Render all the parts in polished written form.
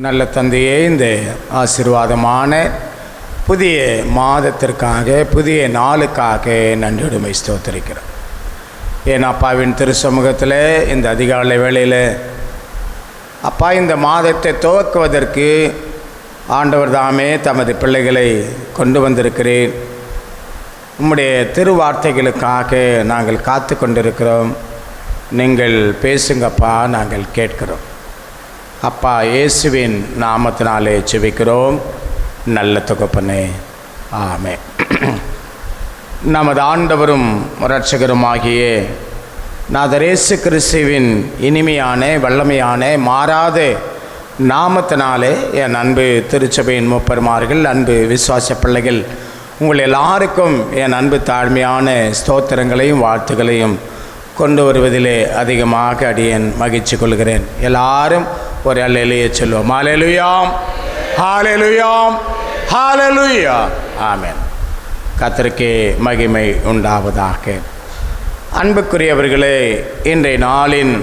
நல்ல தந்தையே, இந்த ஆசீர்வாதமான புதிய மாதத்திற்காக, புதிய நாளுக்காக நன்றியுடைமை ஸ்தோத்திரிக்கிறோம். என் அப்பாவின் திருச்சமூகத்தில் இந்த அதிகாலை வேளையில் அப்பா, இந்த மாதத்தை துவக்குவதற்கு ஆண்டவர் தாமே தமது பிள்ளைகளை கொண்டு வந்திருக்கிறேன். உம்முடைய திருவார்த்தைகளுக்காக நாங்கள் காத்து கொண்டிருக்கிறோம். நீங்கள் பேசுங்கப்பா, நாங்கள் கேட்கிறோம். அப்பா, இயேசுவின் நாமத்தினாலே ஜெபிக்கிறோம் நல்ல தகப்பனே, ஆமென். நமது ஆண்டவரும் இரட்சகருமாகிய நாதர் இயேசு கிறிஸ்துவின் இனிமையான வல்லமையான மாறாத நாமத்தினாலே என் அன்பு திருச்சபையின் மூப்பர்மார்கள், அன்பு விசுவாச பிள்ளைகள், உங்கள் எல்லாருக்கும் என் அன்பு தாழ்மையான ஸ்தோத்திரங்களையும் வாழ்த்துக்களையும் கொண்டு வருவதிலே அதிகமாக அடியேன் மகிழ்ச்சி கொள்கிறேன். எல்லாரும் ஒரு அல்லேலூயா சொல்லுவோம். ஹல்லேலூயா, ஹல்லேலூயா, ஹல்லேலூயா, ஆமென். கர்த்தருக்கே மகிமை உண்டாவதாக. அன்புக்குரியவர்களே, இன்றைய நாளின்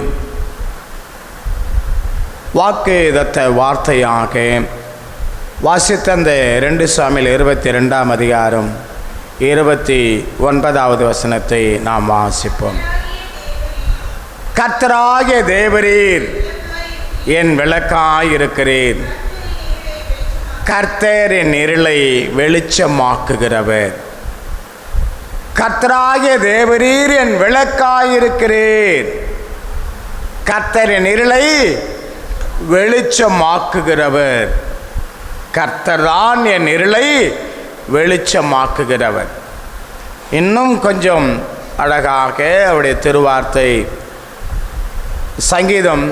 வாக்குதத்த வார்த்தையாக வாசித்த அந்த 2 சாமுவேல் 22ஆம் அதிகாரம் 29வது வசனத்தை நாம் வாசிப்போம். கர்த்தராகிய தேவரீர் என் விளக்காயிருக்கிறீர், கர்த்தர் என் இருளை வெளிச்சமாக்குகிறவர். கர்த்தராகிய தேவரீர் என் விளக்காயிருக்கிறீர், கர்த்தர் என் இருளை வெளிச்சமாக்குகிறவர். கர்த்தர்தான் என் இருளை வெளிச்சமாக்குகிறவர். இன்னும் கொஞ்சம் அழகாக அவருடைய திருவார்த்தை சங்கீதம்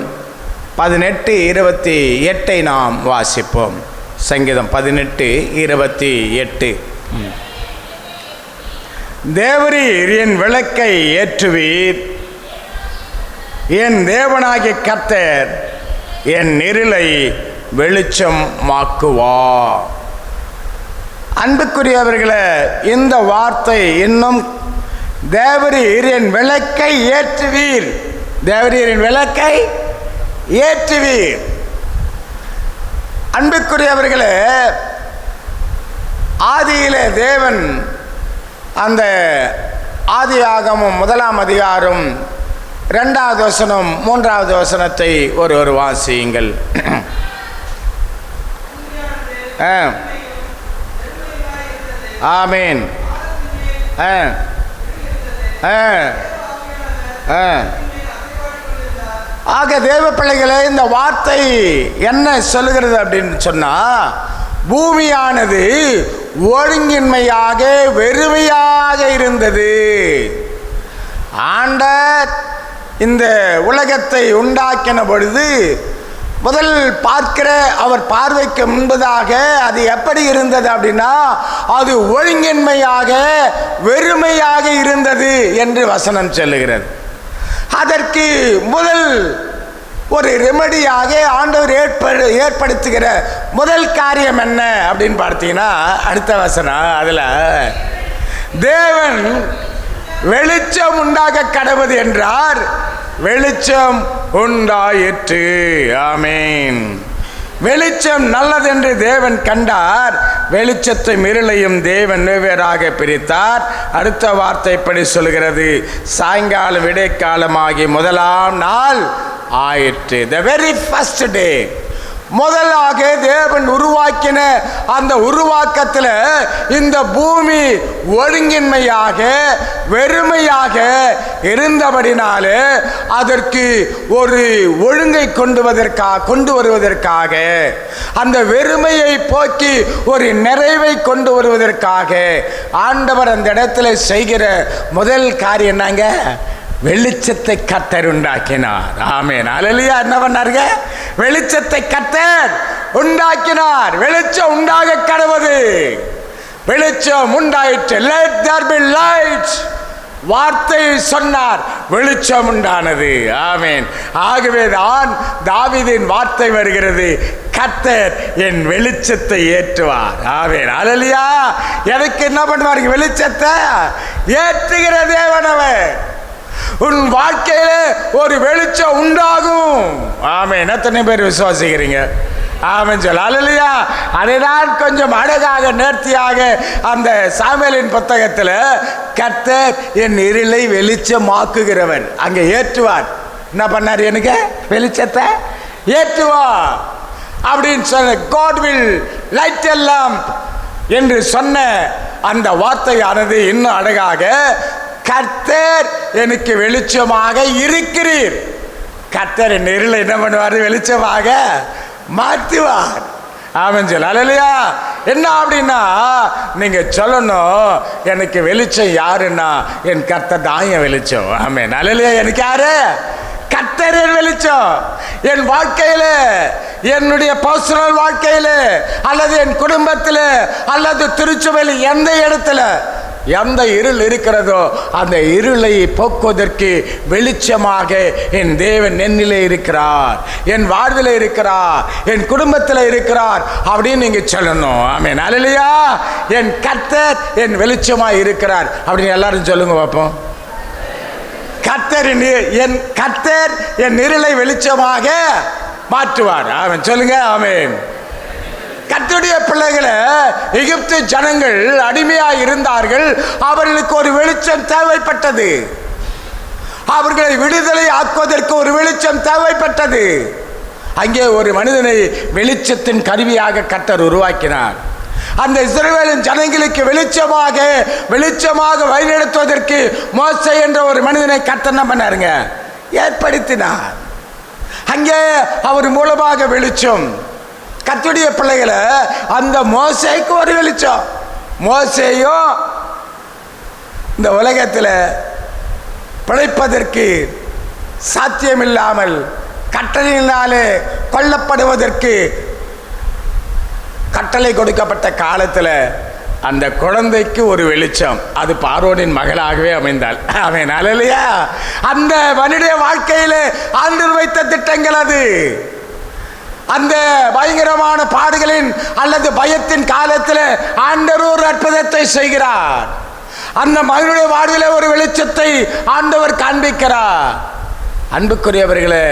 18:28 நாம் வாசிப்போம். சங்கீதம் 18:28. தேவரீர் என் விளக்கை ஏற்றுவீர், என் தேவனாகிய கர்த்தர் என் இருளை வெளிச்சமாக்குவார். அன்புக்குரியவர்களே, இந்த வார்த்தை இன்னும் தேவரீர் என் விளக்கை ஏற்றுவீர், தேவரீர் என் விளக்கை ஏற்றுவீர். அன்புக்குரியவர்களே, ஆதியிலே தேவன் அந்த ஆதியாகமம் 1ஆம் அதிகாரம் 2வது வசனம் 3வது வசனத்தை ஒரு வாசியுங்கள். ஆமீன். ஆக தேவ பிள்ளைகளே, இந்த வார்த்தை என்ன சொல்லுகிறது அப்படின்னு சொன்னா, பூமியானது ஒழுங்கின்மையாக வெறுமையாக இருந்தது. ஆண்டவர் இந்த உலகத்தை உண்டாக்கின பொழுது முதல் பார்க்கிற அவர் பார்வைக்கு முன்பதாக அது எப்படி இருந்தது அப்படின்னா, அது ஒழுங்கின்மையாக வெறுமையாக இருந்தது என்று வசனம் சொல்லுகிறது. அதற்கு முதல் ஒரு ரெமடியாக ஆண்டவர் ஏற்படுத்துகிற முதல் காரியம் என்ன அப்படின்னு பார்த்தீங்கன்னா, அடுத்த வசனம், அதில் தேவன் வெளிச்சம் உண்டாக கடவுது என்றார், வெளிச்சம் உண்டாயிற்று. ஆமீன். வெளிச்சம் நல்லதென்று தேவன் கண்டார், வெளிச்சத்தை இருளையும் தேவன் வெவ்வேறாக பிரித்தார். அடுத்த வார்த்தை இப்படி சொல்கிறது, சாயங்காலம் விடைக்காலமாகி 1ஆம் நாள் ஆயிற்று. The very first day. முதலாக தேவன் உருவாக்கின அந்த உருவாக்கத்தில் இந்த பூமி ஒழுங்கின்மையாக வெறுமையாக இருந்தபடினாலே அதற்கு ஒரு ஒழுங்கை கொண்டு வருவதற்காக, அந்த வெறுமையை போக்கி ஒரு நிறைவை கொண்டு வருவதற்காக ஆண்டவர் அந்த இடத்துல செய்கிற முதல் காரியம் என்னங்க? வெளிச்சத்தை கர்த்தர் உண்டாக்கினார். ஆமென். அல்லேலூயா. என்ன பண்ணாருங்க? வெளிச்சத்தை கர்த்தர் உண்டாக்கினார். வெளிச்சம் உண்டாக கடவுது. வெளிச்சம் உண்டாயிற்று. Let there be light. வார்த்தை சொன்னார், வெளிச்சம் உண்டானது. ஆமென். ஆகவே தான் தாவீதின் வார்த்தை வருகிறது, கர்த்தர் என் வெளிச்சத்தை ஏற்றுவார். ஆமென். அல்லேலூயா. எதுக்கு என்ன பண்ணுவார்? வெளிச்சத்தை ஏற்றுகிற தேவன் அவர். உன் வாழ்க்கையில ஒரு வெளிச்சம் உண்டாகும். ஆமென். எத்தனை பேர் விசுவாசிக்கிறீங்க? ஆமென் சொல்ல. அல்லேலூயா. அதைதான் கொஞ்சம் அழகாக நேர்த்தியாக அந்த சாமுவேலின் புத்தகத்தில் கர்த்தர் என் இருளை வெளிச்சமாக்குகிறவன் அங்கே ஏற்றுவார். என்ன பண்ணார்? எனக்கு வெளிச்சத்தை ஏற்றுவார் அப்படின்னு சொன்ன God will light a lamp என்று சொன்ன அந்த வார்த்தையானது இன்னும் அழகாக கர்த்தர் எனக்கு வெளிச்சமாக இருக்கிறீர். கர்த்தர் என் இருளை என்ன பண்ணுவார்? வெளிச்சமாக மாற்றுவார். ஆமென் சொல்ல. அல்லேலூயா. என்ன அப்படின்னா நீங்க சொல்லணும், எனக்கு வெளிச்சம் யாருன்னா என் கர்த்தர் தான் என் வெளிச்சம். ஆமென். அல்லேலூயா. எனக்கு யாரு? கர்த்தர் என் வெளிச்சம். என் வாழ்க்கையில, என்னுடைய பர்சனல் வாழ்க்கையில, அல்லது என் குடும்பத்தில், அல்லது திருச்சபையில், எந்த இடத்துல எந்த இருள் இருக்கிறதோ அந்த இருளை போக்குவதற்கு வெளிச்சமாக என் தேவன் என்னிலே இருக்கிறார், என் வாழ்வில் இருக்கிறார், என் குடும்பத்தில் இருக்கிறார் அப்படின்னு நீங்க சொல்லணும். ஆமென். அல்லேலூயா. என் கர்த்தர் என் வெளிச்சமாக இருக்கிறார் அப்படின்னு எல்லாரும் சொல்லுங்க பார்ப்போம். கர்த்தர் என் இருளை வெளிச்சமாக மாற்றுவார். ஆமென் சொல்லுங்க. ஆமென். கர்த்தருடைய பிள்ளைகளை எகிப்து ஜனங்கள் அடிமையாக இருந்தார்கள். அவர்களுக்கு ஒரு வெளிச்சம் தேவைப்பட்டது. அவர்களை விடுதலை ஆக்குவதற்கு ஒரு வெளிச்சம் தேவைப்பட்டது. அங்கே ஒரு மனிதனை வெளிச்சத்தின் கருவியாக கர்த்தர் உருவாக்கினார். அந்த இஸ்ரவேலின் ஜனங்களுக்கு வெளிச்சமாக வழிநடத்துவதற்கு மோசே என்ற ஒரு மனிதனை கர்த்தர் என்ன பண்ணாருங்க? ஏற்படுத்தினார். அங்கே அவர் மூலமாக வெளிச்சம். கர்த்தருடைய பிள்ளைகளை அந்த மோசேக்கு ஒரு வெளிச்சம். மோசேயும் இந்த உலகத்தில் பிழைப்பதற்கு சாத்தியமில்லாமல் கட்டளையினாலே கொல்லப்படுவதற்கு கட்டளை கொடுக்கப்பட்ட காலத்தில் அந்த குழந்தைக்கு ஒரு வெளிச்சம். அது பார்வோனின் மகளாகவே அமைந்தாள். ஆமென். அல்லேலூயா. அந்த மனித வாழ்க்கையில் ஆண்டவர் வைத்த திட்டங்கள் அது. அந்த பயங்கரமான பாடுகளின் அல்லது பயத்தின் காலத்தில் ஆண்டவர் ஒரு அற்புதத்தை செய்கிறார். அந்த மகனுடைய வாழ்வில் ஒரு வெளிச்சத்தை ஆண்டவர் காண்பிக்கிறார். அன்புக்குரியவர்களே,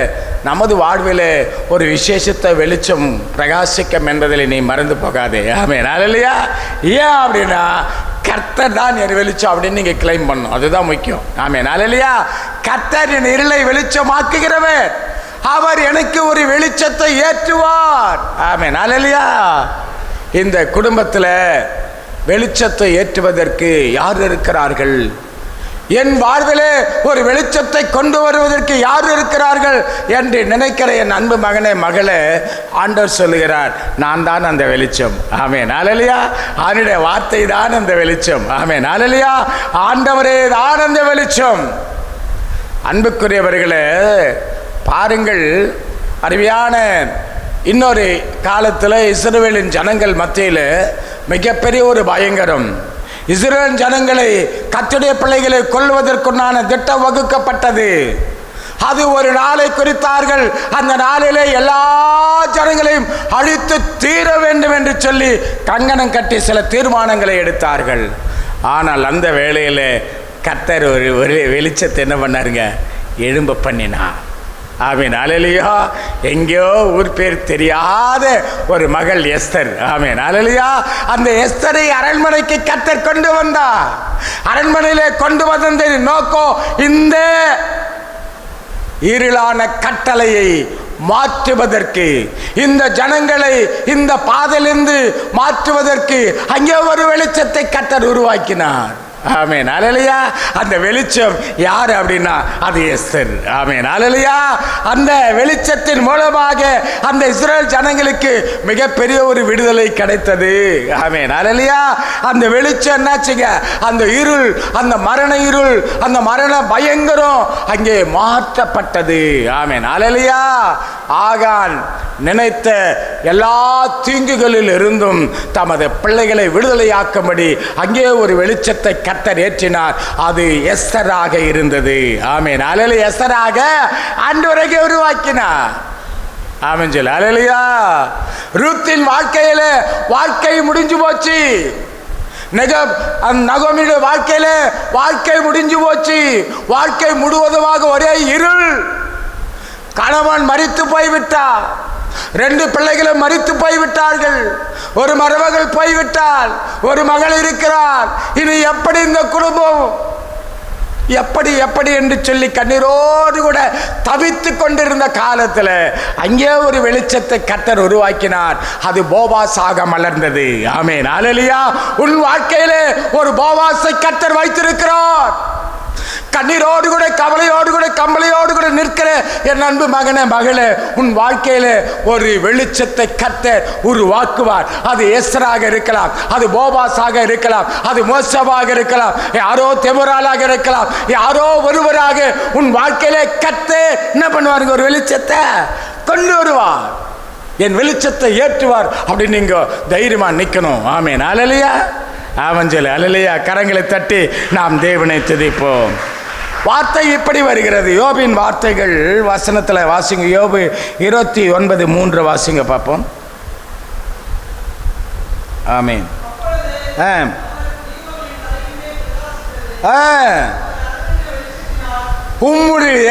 நமது வாழ்வில் ஒரு விசேஷத்தை வெளிச்சம் பிரகாசிக்கும் என்பதில் நீ மறந்து போகாதே. ஆமென். அல்லேலூயா. ஏன் அப்படின்னா கர்த்தர் தான் என் வெளிச்சம் அப்படின்னு நீங்க கிளைம் பண்ணணும். அதுதான் முக்கியம். ஆமென். அல்லேலூயா. கர்த்தர் என் இருளை வெளிச்சமாக்குகிறவர். அவர் எனக்கு ஒரு வெளிச்சத்தை ஏற்றுவார். ஆமென். அல்லேலூயா. இந்த குடும்பத்தில் வெளிச்சத்தை ஏற்றுவதற்கு யார் இருக்கிறார்கள்? என் வாழ்விலே ஒரு வெளிச்சத்தை கொண்டு வருவதற்கு யார் இருக்கிறார்கள் என்று நினைக்கிற என் அன்பு மகனே, மகளே, ஆண்டவர் சொல்லுகிறார், நான் தான் அந்த வெளிச்சம். ஆமென். அல்லேலூயா. அவருடைய வார்த்தை தான் அந்த வெளிச்சம். ஆமென். அல்லேலூயா. ஆண்டவரே தான் அந்த வெளிச்சம். அன்புக்குரியவர்களே, பாருங்கள், அருமையான இன்னொரு காலத்தில் இஸ்ரவேலின் ஜனங்கள் மத்தியில் மிகப்பெரிய ஒரு பயங்கரம். இஸ்ரவேல் ஜனங்களை, கர்த்தருடைய பிள்ளைகளை கொல்வதற்குண்டான திட்டம் வகுக்கப்பட்டது. அது ஒரு நாளை குறித்தார்கள். அந்த நாளிலே எல்லா ஜனங்களையும் அழித்து தீர வேண்டும் என்று சொல்லி கங்கணம் கட்டி சில தீர்மானங்களை எடுத்தார்கள். ஆனால் அந்த வேளையில் கர்த்தர் ஒரு வெளிச்சத்தை என்ன பண்ணாருங்க? எழும்ப பண்ணினார். ஆமென். அல்லேலூயா. எங்கேயோ ஊர் பேர் தெரியாத ஒரு மகள் எஸ்தர். ஆமென். அல்லேலூயா. அந்த எஸ்தரை அரண்மனைக்கு கர்த்தர் கொண்டு வந்தார். அரண்மனையிலே கொண்டு வந்த நோக்கம் இந்த இருளான கட்டளையை மாற்றுவதற்கு, இந்த ஜனங்களை இந்த பாதையிலிருந்து மாற்றுவதற்கு அங்கே ஒரு வெளிச்சத்தை கர்த்தர் உருவாக்கினார். ஆமென். அல்லேலூயா. அந்த வெளிச்சம் யார் அப்படின்னா அது எஸ்தர். ஆமென். அல்லேலூயா. அந்த வெளிச்சத்தின் மூலமாக அந்த இஸ்ரவேல் ஜனங்களுக்கு மிகப்பெரிய ஒரு விடுதலை கிடைத்தது. ஆமென். அல்லேலூயா. அந்த வெளிச்சம் என்னாச்சுங்க? அந்த இருள், அந்த மரண இருள், அந்த மரண பயங்கரம் அங்கே மாற்றப்பட்டது. ஆமென். அல்லேலூயா. ஆகான் நினைத்த எல்லா தீங்குகளில் இருந்தும் தமது பிள்ளைகளை விடுதலையாக்கும்படி அங்கே ஒரு வெளிச்சத்தை கர்த்தர் ஏற்றினார். அது எஸ்தராக இருந்தது. ஆமென். அல்லேலூயா. எஸ்தராக ஆண்டவரை உருவாக்கினார். ஆமென் சொல்ல. அல்லேலூயா. ரூத்தின் வாழ்க்கையில வாழ்க்கை முடிஞ்சு போச்சு. நகோமியுடைய வாழ்க்கையில வாழ்க்கை முடிஞ்சு போச்சு. வாழ்க்கை முழுவதுமாக ஒரே இருள். கணவன் மரித்து போய்விட்டார். 2 பிள்ளைகளும் மரித்து போய்விட்டார்கள். ஒரு மருமகள் போய்விட்டாள், ஒரு மகள் இருக்கிறார். இனி எப்படி இந்த குடும்பம் எப்படி என்று சொல்லி கண்ணீரோடு கூட தவித்து கொண்டிருந்த காலத்தில் அங்கே ஒரு வெளிச்சத்தை கர்த்தர் உருவாக்கினார். அது போவாசாக மலர்ந்தது. ஆமென், அல்லேலூயா. உன் வாழ்க்கையிலே ஒரு போவாசை கர்த்தர் வைத்திருக்கிறார். கண்ணீரோடு கூட, கவலையோடு கூட, கம்பளையோடு கூட நிற்கிற என் அன்பு மகனே, மகளே, உன் வாழ்க்கையில ஒரு வெளிச்சத்தை கர்த்தர் உருவாக்குவார். அது எஸ்தராக இருக்கலாம், அது போவாசாக இருக்கலாம், அது மோசவாக இருக்கலாம், யாரோ தெமுராலாக இருக்கலாம், யாரோ ஒருவராக உன் வாழ்க்கையில கர்த்தர் என்ன பண்ணுவாருங்க? ஒரு வெளிச்சத்தை கொண்டு வருவார். என் வெளிச்சத்தை ஏற்றுவார் அப்படின்னு நீங்க தைரியமா நிக்கணும். ஆமென், அல்லேலூயா. ஆவஞ்சல், அல்லேலூயா. கரங்களை தட்டி நாம் தேவனை துதிப்போம். வார்த்தை இப்படி வருகிறது. யோபின் வார்த்தைகள் வசனத்தில் வாசிங்க. யோபு 29:3 வாசிங்க பார்ப்போம். ஆமென். உம்முடைய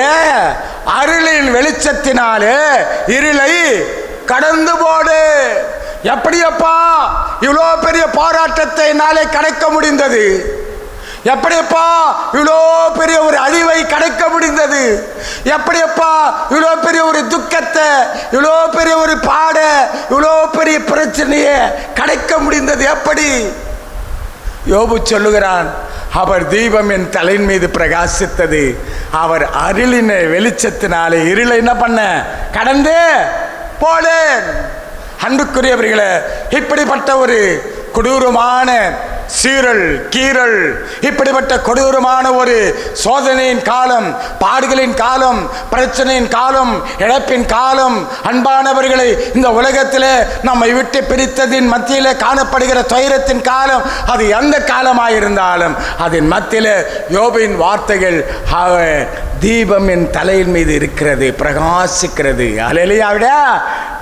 அருளின் வெளிச்சத்தினாலே இருளை கடந்து போடு. எப்படியப்பா இவ்வளோ பெரிய போராட்டத்தை என்னாலே கடக்க முடிந்தது? எப்படியப்பா இவ்வளோ பெரிய ஒரு அழிவை கடக்க முடிந்தது? எப்படியப்பா இவ்வளோ பெரிய ஒரு துக்கத்தை, இவ்வளோ பெரிய ஒரு பாட, இவ்வளோ பெரிய பிரச்சனையை கடக்க முடிந்தது? எப்படி? யோபு சொல்லுகிறான், அவர் தீபம் என் தலையின் மீது பிரகாசித்தது, அவர் அருளின வெளிச்சத்தினாலே இருளை என்ன பண்ண? கடந்து போனேன். அன்புக்குரியவர்களே, இப்படிப்பட்ட ஒரு கொடூரமான சீரல் கீரல், இப்படிப்பட்ட கொடூரமான ஒரு சோதனையின் காலம், பாடுகளின் காலம், பிரச்சனையின் காலம், இழப்பின் காலம், அன்பானவர்களை இந்த உலகத்திலே நம்மை விட்டு பிரித்ததின் மத்தியிலே காணப்படுகிற துயரத்தின் காலம், அது எந்த காலமாயிருந்தாலும் அதன் மத்தியிலே யோபின் வார்த்தைகள், தீபம் என் தலையின் மீது இருக்கிறது, பிரகாசிக்கிறது. அல்லேலூயா.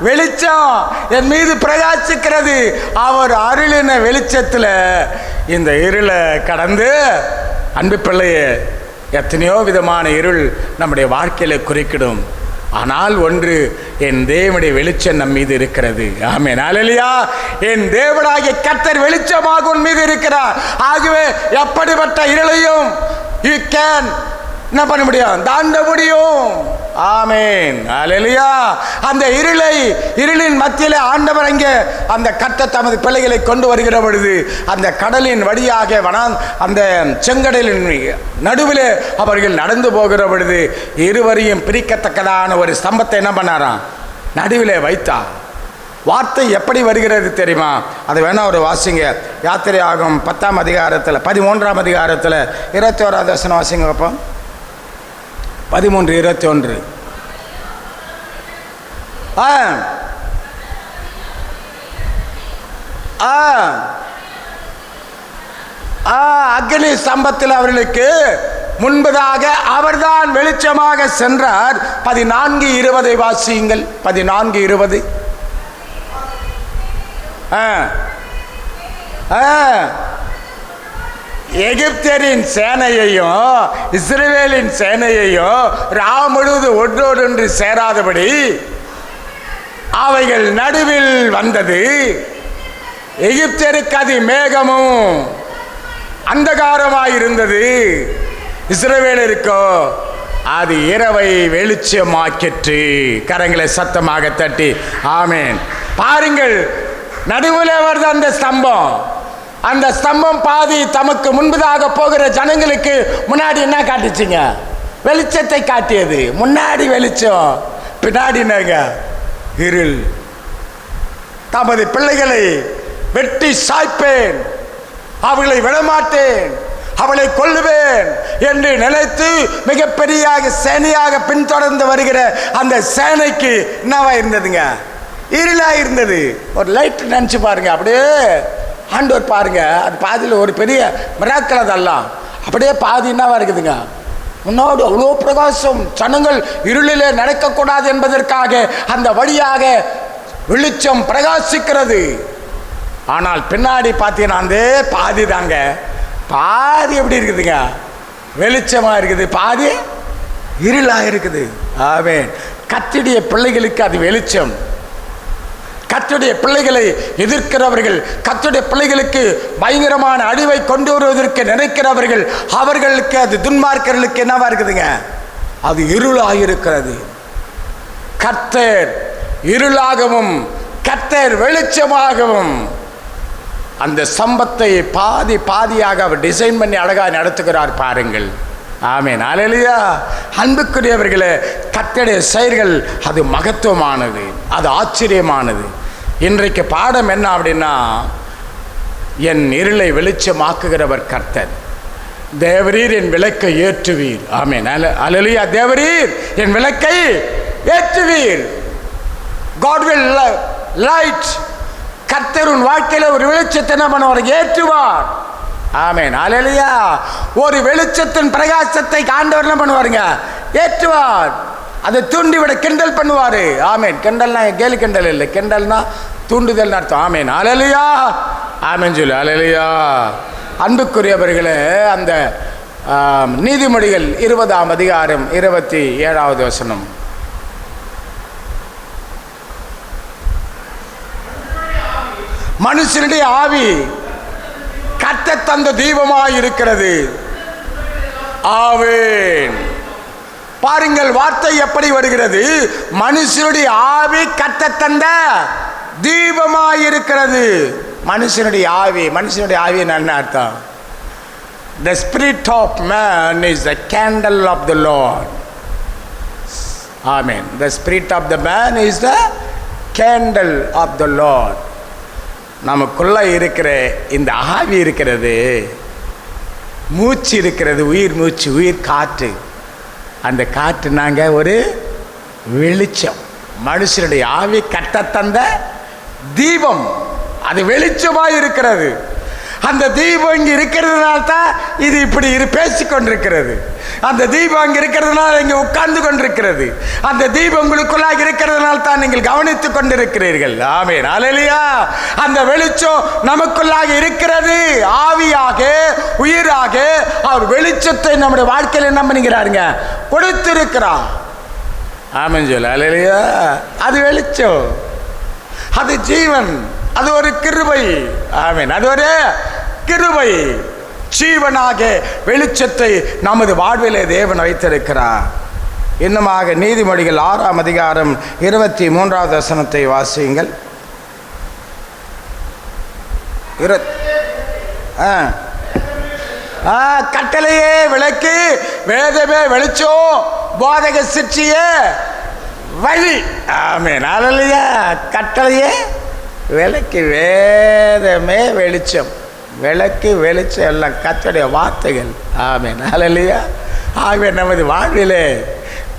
வெளிச்சம் என் மீது பிரகாசிக்கிறது. அவர் அருளின வெளிச்சத்தில் இந்த இருளை கடந்து, அன்பு பிள்ளையே, எத்தனையோ விதமான இருள் நம்முடைய வாழ்க்கையில குறிக்கிடும். ஆனால் ஒன்று, என் தேவனுடைய வெளிச்சம் நம் மீது இருக்கிறது. ஆமென், அல்லேலூயா. என் தேவனாகிய கர்த்தர் வெளிச்சமாக உன் மீது இருக்கிறார். ஆகவே எப்படிப்பட்ட இருளையும் you can என்ன பண்ண முடியும்? தாண்ட முடியும். ஆமென், அல்லேலூயா. அந்த இருளின் மத்தியிலே ஆண்டவர் அங்கே அந்த கர்த்தர் தமது பிள்ளைகளை கொண்டு வருகிற பொழுது, அந்த கடலின் வழியாக அந்த செங்கடலின் நடுவிலே அவர்கள் நடந்து போகிற பொழுது இருவரையும் பிரிக்கத்தக்கதான ஒரு ஸ்தம்பத்தை என்ன பண்ணாராம்? நடுவிலே வைத்தார். வார்த்தை எப்படி வருகிறது தெரியுமா? அது வேணா ஒரு வாசிங்க. யாத்திரையாகும் 10ஆம் அதிகாரத்தில் 13ஆம் அதிகாரத்தில் 21வது வசனம் வாசிங்க பார்ப்போம். 13:21. அக்னி ஸ்தம்பத்தில் அவர்களுக்கு முன்பதாக அவர்தான் வெளிச்சமாக சென்றார். 14:20 வாசியுங்கள். 14:20. எகிப்தியரின் சேனையையும் இஸ்ரவேலின் சேனையையும் ராம் முழுவதும் ஒன்றோடொன்று சேராதபடி அவைகள் நடுவில் வந்தது. எகிப்தியருக்கு அது மேகமும் அந்தகாரமாயிருந்தது, இஸ்ரவேலருக்கோ அது இரவை வெளிச்சமாக்கிற்று. கரங்களை சத்தமாக தட்டி ஆமென். பாருங்கள், நடுவில் வருது அந்த ஸ்தம்பம். அந்த ஸ்தம்பம் பாதி தமக்கு முன்பதாக போகிற ஜனங்களுக்கு முன்னாடி என்ன காட்டுச்சுங்க? வெளிச்சத்தை காட்டியது. முன்னாடி வெளிச்சம், பின்னாடி இருள். தமது பிள்ளைகளை வெட்டி சாய்ப்பேன், அவளை விடமாட்டேன், அவளை கொல்லுவேன் என்று நினைத்து மிகப்பெரிய சேனையாக பின்தொடர்ந்து வருகிற அந்த சேனைக்கு என்னவா இருந்ததுங்க? இருளா இருந்தது. ஒரு லைட் நினைச்சு பாருங்க. அப்படியே ஆண்டவர் பாருங்க, அது பாதியில் ஒரு பெரிய மிராக்கிள், அதெல்லாம் அப்படியே பாதி என்னவா இருக்குதுங்க? முன்னோடு அவ்வளோ பிரகாசம். ஜனங்கள் இருளிலே நடக்கக்கூடாது என்பதற்காக அந்த வழியாக வெளிச்சம் பிரகாசிக்கிறது. ஆனால் பின்னாடி பார்த்தீங்கன்னா அந்த பாதி தாங்க. பாதி எப்படி இருக்குதுங்க? வெளிச்சமா இருக்குது, பாதி இருளாக இருக்குது. ஆமென். கர்த்தருடைய பிள்ளைகளுக்கு அது வெளிச்சம். கர்த்தருடைய பிள்ளைகளை எதிர்க்கிறவர்கள், கர்த்தருடைய பிள்ளைகளுக்கு பயங்கரமான அழிவை கொண்டு வருவதற்கு நினைக்கிறவர்கள், அவர்களுக்கு அது துன்மார்க்கர்களுக்கு என்னவா இருக்குதுங்க? அது இருளாயிருக்கிறது. கர்த்தர் இருளாகவும் கர்த்தர் வெளிச்சமாகவும் அந்த சம்பத்தை பாதி பாதியாக அவர் டிசைன் பண்ணி அழகாக நடத்துகிறார் பாருங்கள். ஆமென், அல்லேலூயா. அன்புக்குரியவர்களே, கர்த்தருடைய செயல்கள் அது மகத்துவமானது, அது ஆச்சரியமானது. இன்றைக்கு பாடம் என்ன அப்படின்னா, என் இருளை வெளிச்சமாக்குகிறவர் கர்த்தர். தேவரீர் என் விளக்கை ஏற்றுவீர். ஆமென், அல்லேலூயா. தேவரீர் என் விளக்கை ஏற்றுவீர். God will light. கர்த்தர் உன் வாழ்க்கையில் ஒரு வெளிச்சத்தை என்ன பண்ணுவார்? ஏற்றுவார். ஆமென், அல்லேலூயா. ஒரு வெளிச்சத்தின் பிரகாசத்தை ஆண்டவர் என்ன பண்ணுவாருங்க? ஏற்றுவார். அதை தூண்டிவிட கிண்டல் பண்ணுவார். ஆமென். கிண்டல்னா கேலி கிண்டல் இல்லை, கிண்டல்னா தூண்டுதல் அர்த்தம். ஆமென், அல்லேலூயா. ஆமென் சொல்லு, அல்லேலூயா. அன்புக்குரியவர்களே, அந்த நீதிமொழிகள் 20ஆம் அதிகாரம் 27வது வசனம். மனுஷனுடைய ஆவி கர்த்தர் தந்த தீபமாய் இருக்கிறது. ஆமென். பாருங்கள், வார்த்தை எப்படி வருகிறது? மனுஷனுடைய ஆவி கர்த்தர் தந்த தீபமாய் இருக்கிறது. மனுஷனுடைய ஆவி, மனுஷனுடைய ஆவி என்ன அர்த்தம்? The spirit of man is the candle of the Lord. Amen. The spirit of the man is the candle of the Lord. நமக்குள்ள இருக்கிற இந்த ஆவி இருக்கிறது, மூச்சு இருக்கிறது, உயிர் மூச்சு, உயிர் காற்று. அந்த காற்று நாங்கள் ஒரு வெளிச்சம். மனுஷனுடைய ஆவி கர்த்தர் தந்த தீபம், அது வெளிச்சமாக இருக்கிறது. அந்த தீபம் இங்கே இருக்கிறதுனால தான் இது இப்படி பேசிக்கொண்டிருக்கிறது. அந்த தீபம் அங்கே இருக்கிறதுனால இங்கே உட்கார்ந்து கொண்டிருக்கிறது. அந்த தீபம் உங்களுக்குள்ளாக இருக்கிறதுனால தான் நீங்கள் கவனித்துக் கொண்டிருக்கிறீர்கள். ஆமென், அல்லேலூயா. அந்த வெளிச்சம் நமக்குள்ளாக இருக்கிறது. ஆவியாக, உயிராக அவர் வெளிச்சத்தை நம்முடைய வாழ்க்கையில் என்ன பண்ணிக்கிறாருங்க? கொடுத்திருக்கிறார். ஆமென் சொல்லு, அல்லேலூயா. அது வெளிச்சம், அது ஜீவன், அது ஒரு கிருபை. ஆமென், அது ஒரு கிருபை. ஜீவனாக வெளிச்சத்தை நமது வாழ்விலே தேவன் வைத்திருக்கிறார். இன்னுமாக நீதிமொழிகள் 6ஆம் அதிகாரம் 23வது வசனத்தை வாசியுங்கள். கட்டளையே விளக்கு, வேதமே வெளிச்சம், போதக சிற்சியே வழி. ஆமென், அல்லேலூயா. கட்டளையே விளக்கு, வேதமே வெளிச்சம். விளக்கு, வெளிச்சம் எல்லாம் கர்த்தருடைய வார்த்தைகள். ஆமென், அல்லேலூயா. ஆகவே நமது வாழ்விலே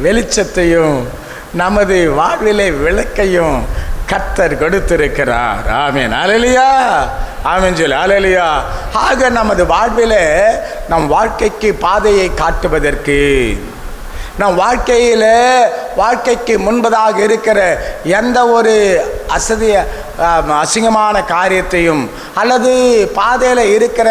வெளிச்சத்தையும் நமது வாழ்விலே விளக்கையும் கர்த்தர் கொடுத்திருக்கிறார். ஆமென், அல்லேலூயா. ஆமென் சொல்லு, அல்லேலூயா. ஆக நமது வாழ்விலே நம் வாழ்க்கைக்கு பாதையை காட்டுவதற்கு, நம் வாழ்க்கைக்கு முன்பதாக இருக்கிற எந்த ஒரு அசிங்கமான காரியத்தையும் அல்லது பாதையில் இருக்கிற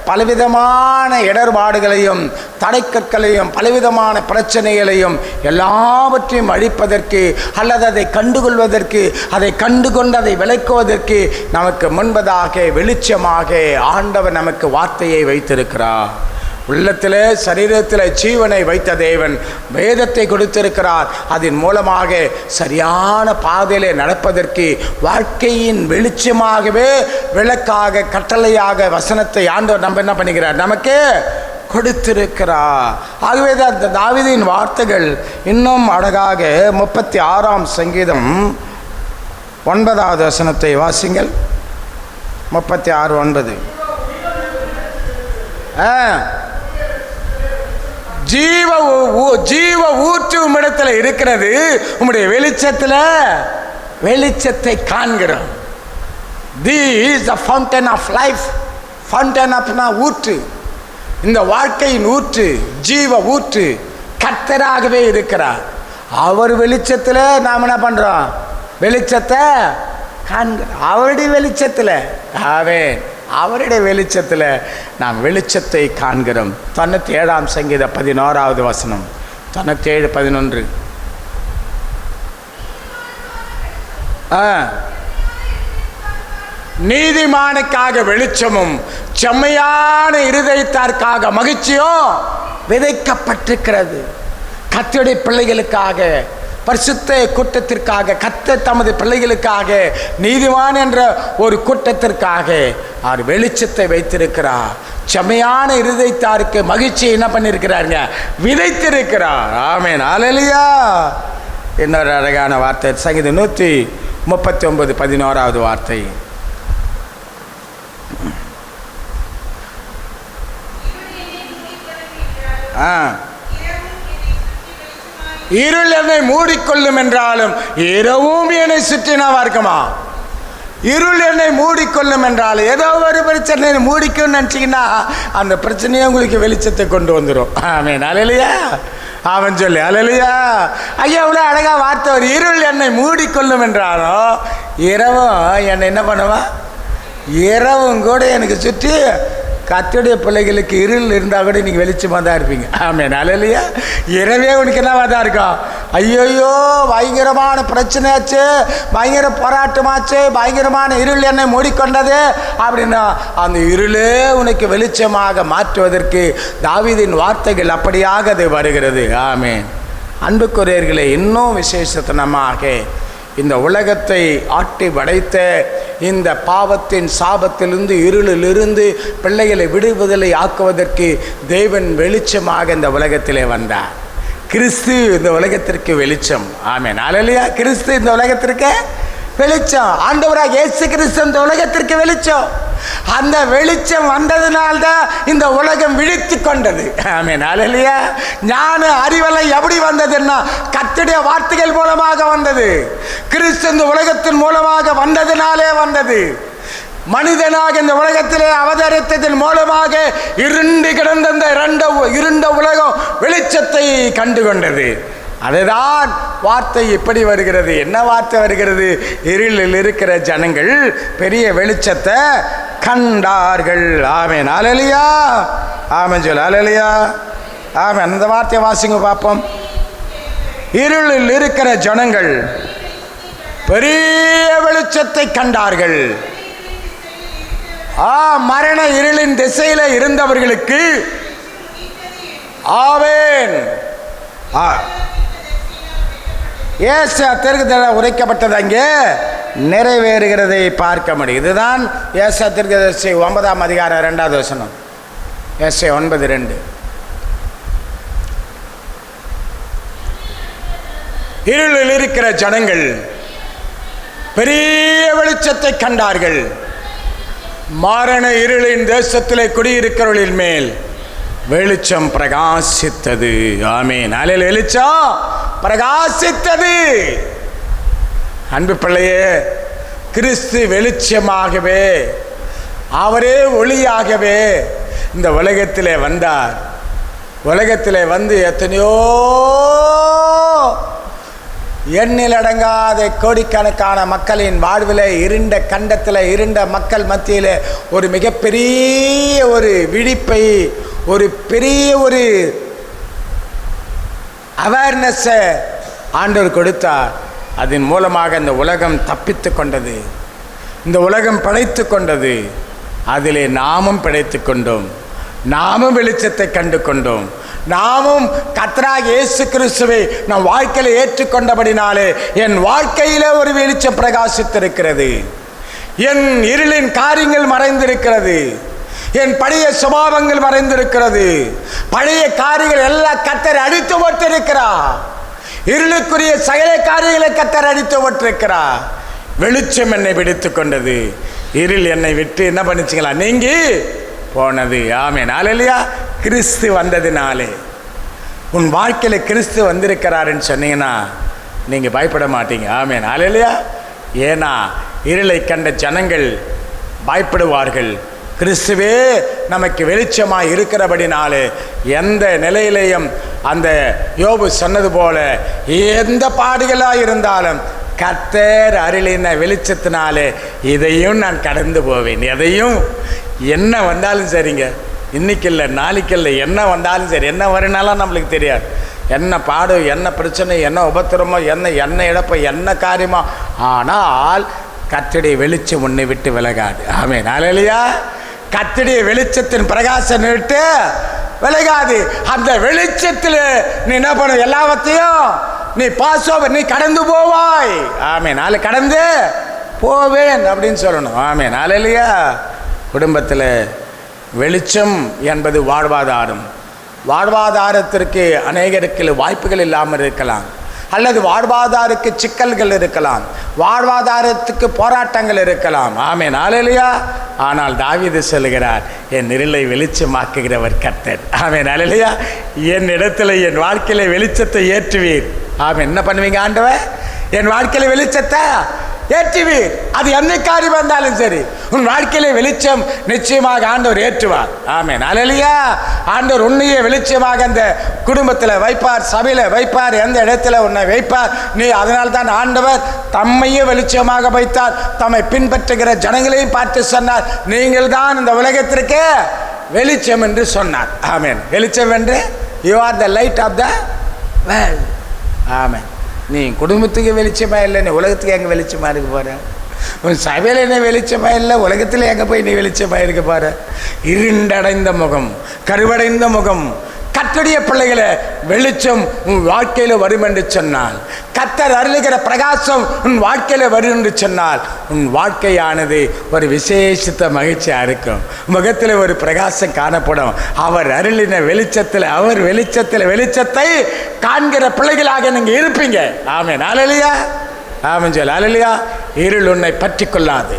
பலவிதமான இடர்பாடுகளையும் தடைக்கற்களையும் பலவிதமான பிரச்சனைகளையும் எல்லாவற்றையும் அழிப்பதற்கு அல்லது அதை கண்டுகொள்வதற்கு, அதை கண்டுகொண்டு அதை விளக்குவதற்கு நமக்கு முன்பதாக வெளிச்சமாக ஆண்டவர் நமக்கு வார்த்தையை வைத்திருக்கிறார். உள்ளத்திலே சரீரத்தில் ஜீவனை வைத்த தேவன் வேதத்தை கொடுத்திருக்கிறார். அதன் மூலமாக சரியான பாதையிலே நடப்பதற்கு வாழ்க்கையின் வெளிச்சமாகவே விளக்காக கட்டளையாக வசனத்தை ஆண்டவர் நம்ம என்ன பண்ணுகிறார்? நமக்கு கொடுத்திருக்கிறார். ஆகவே அந்த தாவீதின் வார்த்தைகள் இன்னும் அழகாக 36ஆம் சங்கீதம் 9வது வசனத்தை வாசிங்கள். 36:9. ஜீவ ஊற்று உம்மிடத்தில் இருக்கிறது, உம்முடைய வெளிச்சத்தில் வெளிச்சத்தை காண்கிறோம். This is the fountain of life. Fountain of ஊற்று, இந்த வாழ்க்கையின் ஊற்று, ஜீவ ஊற்று கர்த்தராகவே இருக்கிறார். அவர் வெளிச்சத்தில் நாம் என்ன பண்ணுறோம்? வெளிச்சத்தை காண்கிறோம். அவருடைய வெளிச்சத்தில், அவருடைய வெளிச்சத்தில் நாம் வெளிச்சத்தை காண்கிறோம். 97ஆம் சங்கீதம் 11வது வசனம். 97:11. நீதிமானுக்காக வெளிச்சமும் செம்மையான இருதயத்தாருக்காக மகிழ்ச்சியும் விதைக்கப்பட்டிருக்கிறது. கர்த்தருடைய பிள்ளைகளுக்காக, பரிசுத்த கூட்டத்திற்காக, கர்த்தர் தமது பிள்ளைகளுக்காக, நீதிமான் என்ற ஒரு கூட்டத்திற்காக அவர் வெளிச்சத்தை வைத்திருக்கிறார். செம்மையான இருதயத்தாருக்கு மகிழ்ச்சி என்ன பண்ணியிருக்கிறாருங்க? விதைத்திருக்கிறார். ஆமென், அல்லேலூயா. இன்னொரு அழகான வார்த்தை சங்கீதம் 139 11வது வார்த்தை. இருள் என்னை மூடிக்கொள்ளும் என்றாலும் இரவும் என்னை சுற்றினவா இருக்குமா? இருள் என்னை மூடிக்கொள்ளும் என்றால் ஏதோ ஒரு பிரச்சனை மூடிக்கும்னு நினச்சிங்கன்னா அந்த பிரச்சனையே உங்களுக்கு வெளிச்சத்தை கொண்டு வந்துடும். ஆமென், அல்லேலூயா. அவன் சொல்லு அல்லேலூயா. ஐயா இவ்வளோ அழகா வார்த்தை ஒரு இருள் என்னை மூடிக்கொள்ளும் என்றாலும் இரவும் என்னை என்ன பண்ணுவா? இரவும் கூட எனக்கு சுற்றி. கர்த்தருடைய பிள்ளைகளுக்கு இருள் இருந்தால் கூட நீங்கள் வெளிச்சமாக தான் இருப்பீங்க. ஆமென், அல்லேலூயா. இரவே உனக்கு என்னவாக தான் இருக்கும்? ஐயோயோ பயங்கரமான பிரச்சனையாச்சு, பயங்கர போராட்டமாச்சு, பயங்கரமான இருள் என்னை மூடிக்கொண்டது அப்படின்னா அந்த இருளே உனக்கு வெளிச்சமாக மாற்றுவதற்கு தாவீதின் வார்த்தைகள் அப்படியாக அது வருகிறது. ஆமென். அன்புக்குரியவர்களே, இன்னும் விசேஷத்தனமாக இந்த உலகத்தை ஆட்டி படைத்த இந்த பாவத்தின் சாபத்திலிருந்து, இருளிலிருந்து பிள்ளைகளை விடுதலை ஆக்குவதற்கு தேவன் வெளிச்சமாக இந்த உலகத்திலே வந்தார். கிறிஸ்து இந்த உலகத்திற்கு வெளிச்சம். ஆமென், அல்லேலூயா. கிறிஸ்து இந்த உலகத்திற்கு வெளிச்சம். ஆண்டவராக இயேசு கிறிஸ்து இந்த உலகத்திற்கு வெளிச்சம். அந்த வெளிச்சம் வந்ததினால்தான் இந்த உலகம் விழித்து கொண்டது. ஆமென், அல்லேலூயா. ஞான அறிவெல்லாம் எப்படி வந்ததுன்னா கர்த்தருடைய வார்த்தைகள் மூலமாக வந்தது. கிறிஸ்து இந்த உலகத்தின் மூலமாக வந்ததினாலே வந்தது. மனிதனாக இந்த உலகத்திலே அவதரித்ததன் மூலமாக இருண்டு கிடந்த இந்த இருண்ட உலகம் வெளிச்சத்தை கண்டு கொண்டது. அதுதான் வார்த்தை இப்படி வருகிறது. என்ன வார்த்தை வருகிறது? இருளில் இருக்கிற ஜனங்கள் பெரிய வெளிச்சத்தை கண்டார்கள். ஆமென், அல்லேலூயா. ஆமென் சொல்லு அல்லேலூயா. ஆமென். அந்த வார்த்தையை வாசிங்க பார்ப்போம். இருளில் இருக்கிற ஜனங்கள் பெரிய வெளிச்சத்தை கண்டார்கள். மரண இருளின் திசையில இருந்தவர்களுக்கு ஆமென் ஏசாயா தீர்க்கதரிசி உரைக்கப்பட்டது அங்கே நிறைவேறுகிறதை பார்க்க முடியும். இதுதான் ஏசாயா தீர்க்கதரிசி 9ஆம் அதிகாரம் 2வது வசனம். ஏசாயா 9:2. இருளில் இருக்கிற ஜனங்கள் பெரிய வெளிச்சத்தை கண்டார்கள். மரண இருளின் தேசத்திலே குடியிருக்கிறவர்களின் மேல் வெளிச்சம் பிரகாசித்தது. ஆமென், அல்லேலூயா. வெளிச்சம் பிரகாசித்தது. அன்பு பிள்ளையே, கிறிஸ்து வெளிச்சமாகவே, அவரே ஒளியாகவே இந்த உலகத்திலே வந்தார். உலகத்திலே வந்து எத்தனையோ எண்ணிலடங்காத கோடிக்கணக்கான மக்களின் வாழ்வில் இருண்ட கண்டத்தில், இருண்ட மக்கள் மத்தியில் ஒரு மிகப்பெரிய ஒரு விழிப்பை, ஒரு பெரிய ஒரு அவேர்னஸை ஆண்டவர் கொடுத்தார். அதன் மூலமாக இந்த உலகம் தப்பித்து கொண்டது, இந்த உலகம் பிழைத்து கொண்டது. அதிலே நாமும் பிழைத்து கொண்டோம், நாமும் வெளிச்சத்தை கண்டு கொண்டோம். நாமும் கர்த்தராகிய இயேசு கிறிஸ்துவை நம் வாழ்க்கையில ஏற்றுக்கொண்டபடினாலே என் வாழ்க்கையில ஒரு வெளிச்சம் பிரகாசித்திருக்கிறது. என் இருளின் காரியங்கள் மறைந்திருக்கிறது, என் பழைய சுபாவங்கள் மறைந்திருக்கிறது, பழைய காரியங்கள் எல்லாம் கர்த்தர் அடித்து போட்டிருக்கிறார். இருளுக்குரிய சகல காரியங்களை கர்த்தர் அடித்து போட்டிருக்கிறார். வெளிச்சம் என்னை பிடித்து கொண்டது, இருள் என்னை விட்டு என்ன பண்ணிச்சுங்களா நீங்கி போனது. ஆமென், அல்லேலூயா. கிறிஸ்து வந்ததினாலே, உன் வாழ்க்கையில் கிறிஸ்து வந்திருக்கிறாருன்னு சொன்னீங்கன்னா நீங்கள் பயப்பட மாட்டீங்க. ஆமென், அல்லேலூயா. ஏன்னா இருளை கண்ட ஜனங்கள் பயப்படுவார்கள். கிறிஸ்துவே நமக்கு வெளிச்சமாக இருக்கிறபடினாலே எந்த நிலையிலையும் அந்த யோபு சொன்னது போல எந்த பாடுகளாக இருந்தாலும் கர்த்தர் அருளின வெளிச்சத்தினாலே இதையும் நான் கடந்து போவேன். எதையும் என்ன வந்தாலும் சரிங்க, இன்னைக்கு இல்லை நாளைக்கு இல்லை, என்ன வந்தாலும் சரி, என்ன வருனாலும் நம்மளுக்கு தெரியாது. என்ன பாடு, என்ன பிரச்சனை, என்ன உபத்திரமோ, என்ன இழப்போ, என்ன காரியமோ, ஆனால் கர்த்தருடைய வெளிச்சம் உன்னை விட்டு விலகாது. ஆமென். அல்லேலூயா. கர்த்தருடைய வெளிச்சத்தின் பிரகாசம் விட்டு விலகாது. அந்த வெளிச்சத்தில் நீ என்ன பண்ண, எல்லாவற்றையும் நீ பாஸ் ஓவர், நீ கடந்து போவாய். ஆமென். நாளை கடந்து போவேன் அப்படின்னு சொல்லணும். ஆமென். அல்லேலூயா. குடும்பத்தில் வெளிச்சம் என்பது வாழ்வாதாரம். வாழ்வாதாரத்திற்கு அநேகருக்கு வாய்ப்புகள் இல்லாமல் இருக்கலாம், அல்லது வாழ்வாதாரத்துக்கு சிக்கல்கள் இருக்கலாம், வாழ்வாதாரத்துக்கு போராட்டங்கள் இருக்கலாம். ஆமென். அல்லேலூயா. ஆனால் தாவீது சொல்லுகிறார், என் இருளை வெளிச்சமாக்குகிறவர் கர்த்தர். ஆமென். அல்லேலூயா. என் இடத்துல என் வாழ்க்கையில வெளிச்சத்தை ஏற்றுவீர். ஆமென். என்ன பண்ணுவீங்க ஆண்டவர்? என் வாழ்க்கையில வெளிச்சத்தை ஏற்றுவீர். அது என்ன காரியம் வந்தாலும் சரி, உன் வாழ்க்கையில வெளிச்சம் நிச்சயமாக ஆண்டவர் ஏற்றுவார். ஆமென். அல்லேலூயா. ஆண்டவர் உன்னையே வெளிச்சமாக அந்த குடும்பத்தில் வைப்பார், சபையில் வைப்பார், எந்த இடத்துல உன்னை வைப்பார். நீ அதனால் தான் ஆண்டவர் தம்மையே வெளிச்சமாக வைத்தார். தம்மை பின்பற்றுகிற ஜனங்களையும் பார்த்து சொன்னார், நீங்கள் தான் இந்த உலகத்திற்கு வெளிச்சம் என்று சொன்னார். ஆமென். வெளிச்சம் என்று you are the light of the world. Amen. நீ குடும்பத்துக்கு வெளிச்சமா இல்லை, நீ உலகத்துக்கு எங்கே வெளிச்சமாக இருக்க போற? உன் சபையில் என்ன வெளிச்சமா இல்லை, உலகத்தில் எங்கே போய் நீ வெளிச்சமாக இருக்க போற? இருண்டடைந்த முகம், கருவடைந்த முகம். கர்த்தருடைய பிள்ளைகளை வெளிச்சம் உன் வாழ்க்கையில் வரும் என்று சொன்னால், கர்த்தர் அருளுகிற பிரகாசம் உன் வாழ்க்கையில் வரும் என்று சொன்னால், உன் வாழ்க்கையானது ஒரு விசேஷித்த மகிழ்ச்சியாக இருக்கும். முகத்தில் ஒரு பிரகாசம் காணப்படும். அவர் அருளின வெளிச்சத்தில், அவர் வெளிச்சத்தை காண்கிற பிள்ளைகளாக நீங்கள் இருப்பீங்க. ஆமென். அல்லேலூயா. ஆமென் சொல்லு. அல்லேலூயா. இருள் உன்னை பற்றி கொள்ளாது.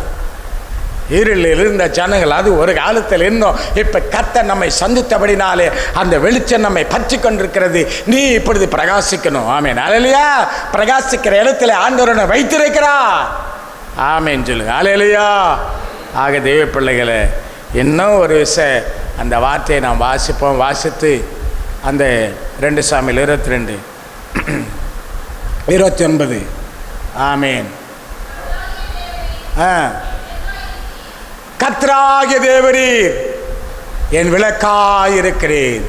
இருளில் இருந்த ஜனங்கள், அது ஒரு காலத்தில் இருந்தோம். இப்போ கர்த்தர் நம்மை சந்தித்தபடினாலே அந்த வெளிச்சம் நம்மை பற்றி கொண்டிருக்கிறது. நீ இப்பொழுது பிரகாசிக்கணும். ஆமென். அல்லேலூயா. பிரகாசிக்கிற இடத்துல ஆண்டவரை வைத்திருக்கிறார். ஆமென் சொல்லுங்க. அல்லேலூயா. ஆக தெய்வ பிள்ளைகளை, இன்னும் ஒரு விஷயம், அந்த வார்த்தையை நாம் வாசிப்போம். வாசித்து அந்த 2 சாமுவேல் 22 29. ஆமென். கர்த்தராகிய தேவரீர் என் விளக்காயிருக்கிறீர்.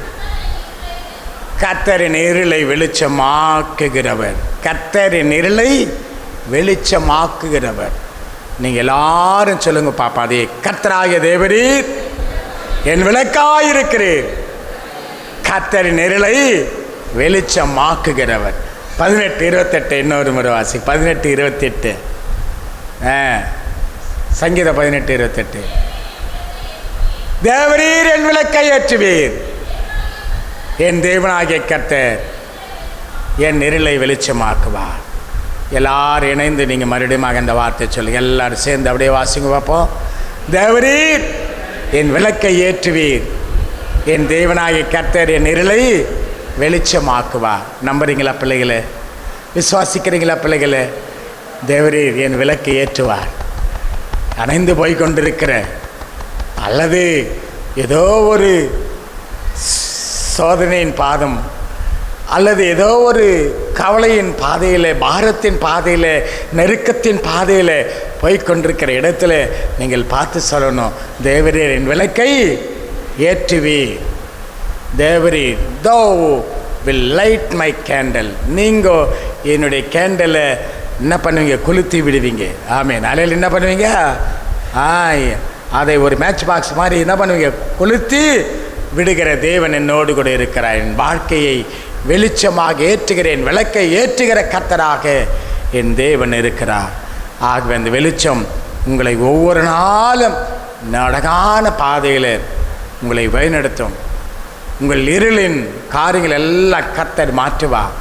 கர்த்தரின் இருளை வெளிச்சமாக்குகிறவர். கர்த்தரின் இருளை வெளிச்சமாக்குகிறவர். நீங்கள் எல்லாரும் சொல்லுங்க பாப்பா, அதே கர்த்தராகிய தேவரீர் என் விளக்காயிருக்கிறீர். கர்த்தரின் இருளை வெளிச்சமாக்குகிறவர். 18:28 இன்னொரு முறை வாசி. 18:28. சங்கீதம் 18:28. தேவரீர் என் விளக்கை ஏற்றுவீர். என் தேவனாகிய கர்த்தர் என் இருளை வெளிச்சமாக்குவார். எல்லாரும் இணைந்து நீங்கள் மறுபடியும் அந்த வார்த்தை சொல்லுங்க. எல்லாரும் சேர்ந்து அப்படியே வாசிங்க பார்ப்போம். தேவரீர் என் விளக்கை ஏற்றுவீர். என் தேவனாகிய கர்த்தர் என் இருளை வெளிச்சமாக்குவார். நம்புறீங்களா பிள்ளைகளே? விசுவாசிக்கிறீங்களா பிள்ளைகளே? தேவரீர் என் விளக்கை ஏற்றுவார். அணைந்து போய் கொண்டிருக்கிற, அல்லது ஏதோ ஒரு சோதனையின் பாதம், அல்லது ஏதோ ஒரு கவலையின் பாதையில், பாரத்தின் பாதையில், நெருக்கத்தின் பாதையில் போய்கொண்டிருக்கிற இடத்துல நீங்கள் பார்த்து சொல்லணும், தேவரீர் என் விளக்கை ஏற்றுவீர். தேவரீர் thou will light my candle. நீங்கள் என்னுடைய கேண்டலை என்ன பண்ணுவீங்க? கொளுத்தி விடுவீங்க. ஆமென். அலையில் என்ன பண்ணுவீங்க? அதை ஒரு மேட்ச் பாக்ஸ் மாதிரி என்ன பண்ணுவீங்க? கொளுத்தி விடுகிற தேவன் என்னோடு கூட இருக்கிறார். என் வாழ்க்கையை வெளிச்சமாக ஏற்றுகிறேன், விளக்கை ஏற்றுகிற கர்த்தராக என் தேவன் இருக்கிறார். ஆகவே அந்த வெளிச்சம் உங்களை ஒவ்வொரு நாளும் அழகான பாதையில் உங்களை வழிநடத்தும். உங்கள் இருளின் காரியங்கள் எல்லாம் கர்த்தர் மாற்றுவார்.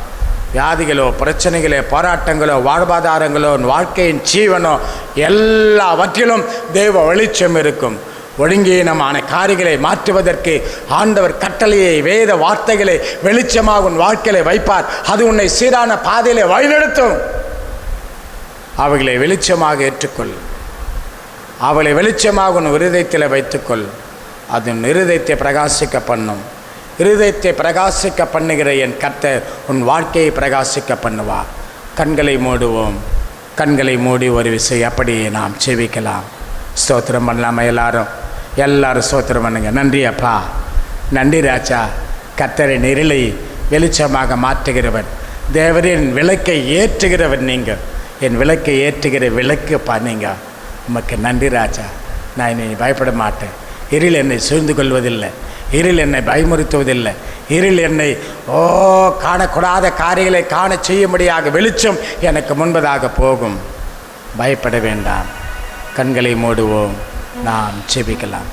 வியாதிகளோ, பிரச்சனைகளோ, போராட்டங்களோ, வாழ்வாதாரங்களோ, வாழ்க்கையின் ஜீவனோ எல்லாவற்றிலும் தேவ வெளிச்சம் இருக்கும். ஒழுங்கீனமான காரியங்களை மாற்றுவதற்கு ஆண்டவர் கட்டளையை, வேத வார்த்தைகளை வெளிச்சமாக உன் வாழ்க்கையில வைப்பார். அது உன்னை சீரான பாதையிலே வழிநடத்தும். அவைகளை வெளிச்சமாக ஏற்றுக்கொள். அவளை வெளிச்சமாக உன் இருதயத்தில் வைத்துக்கொள். அது உன் இருதயத்தை பிரகாசிக்க பண்ணும். இருதயத்தை பிரகாசிக்க பண்ணுகிற என் கர்த்தர் உன் வாழ்க்கையை பிரகாசிக்க பண்ணுவார். கண்களை மூடுவோம். கண்களை மூடி ஒரு விஷயம் அப்படியே நாம் செவிக்கலாம். ஸ்தோத்திரம் பண்ணலாமா? எல்லாரும் ஸ்தோத்திரம் பண்ணுங்க. நன்றி அப்பா, நன்றி ராஜா. கர்த்தரின் இருளை வெளிச்சமாக மாற்றுகிறவர், தேவரின் விளக்கை ஏற்றுகிறவர் நீங்கள். என் விளக்கை ஏற்றுகிற விளக்கு பண்ணீங்க. உமக்கு நன்றி ராஜா. நான் இனி பயப்பட மாட்டேன். இருள் என்னை சூழ்ந்து கொள்வதில்லை, இருள் என்னை பயமுறுத்துவதில்லை, இருள் என்னை காணக்கூடாத காரியங்களை காண செய்யும்படியாக வெளிச்சம் எனக்கு முன்பதாக போகும். பயப்பட வேண்டாம். கண்களை மூடுவோம், நாம் ஜெபிக்கலாம்.